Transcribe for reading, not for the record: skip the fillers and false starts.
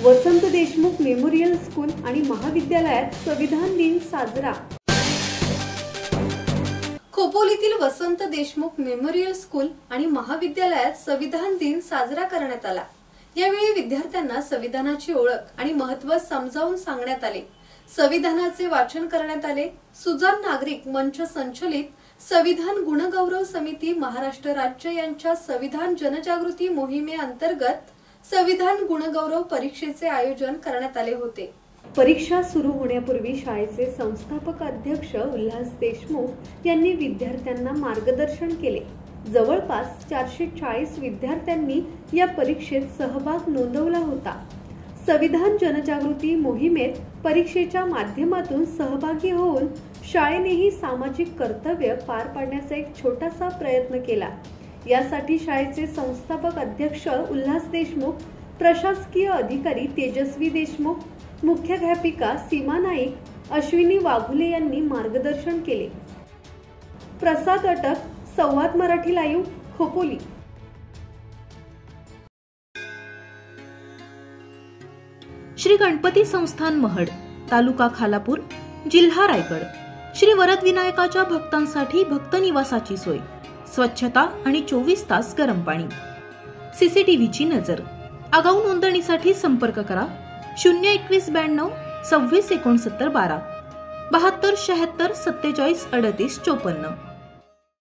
वसंत Deshmukh memorial school आणि महाविद्यालयात संविधान दिन साजरा। खोपोलीतील वसंत देशमुख मेमोरियल स्कूल आणि महाविद्यालयात संविधान दिन साजरा करण्यात आला। यावेळी विद्यार्थ्यांना संविधानाची ओळख आणि महत्त्व समजावून सांगण्यात आले। संविधानाचे वाचन करण्यात आले। सुजाण नागरिक मंच संचलित संविधान गुणगौरव समिती महाराष्ट्र राज्य यांच्या संविधान जनजागृती मोहिमेअंतर्गत संविधान गुणगौरव परीक्षेचे आयोजन करण्यात आले होते। परीक्षा सुरू होण्यापूर्वी शाळेचे संस्थापक अध्यक्ष उल्हास देशमुख यांनी विद्यार्थ्यांना मार्गदर्शन केले। जवळपास 440 विद्यार्थ्यांनी या परीक्षेत सहभाग नोंदवला होता। संविधान जनजागृती मोहिमेत परीक्षेच्या माध्यमातून सहभागी होऊन शाळेनेही सामाजिक कर्तव्य पार पाडण्याचा एक छोटासा प्रयत्न केला। यासाठी शाळेचे संस्थापक अध्यक्ष उल्हास देशमुख, प्रशासकीय अधिकारी तेजस्वी देशमुख, मुख्याध्यापिका सीमा नाईक, अश्विनी वाघुले यांनी मार्गदर्शन केले। प्रसाद अटक, संवाद मराठी लाईव्ह, खोपोली। श्री गणपती संस्थान महड, तालुका खालापूर, जिल्हा रायगड। श्री वरद विनायकाच्या भक्तांसाठी भक्त निवासाची सोय, स्वच्छता आणि 24 तास गरम पाणी, सीसीटीव्हीची नजर। आगाऊ नोंदणीसाठी संपर्क करा 02192 26 69 12 72 76 47 38 54।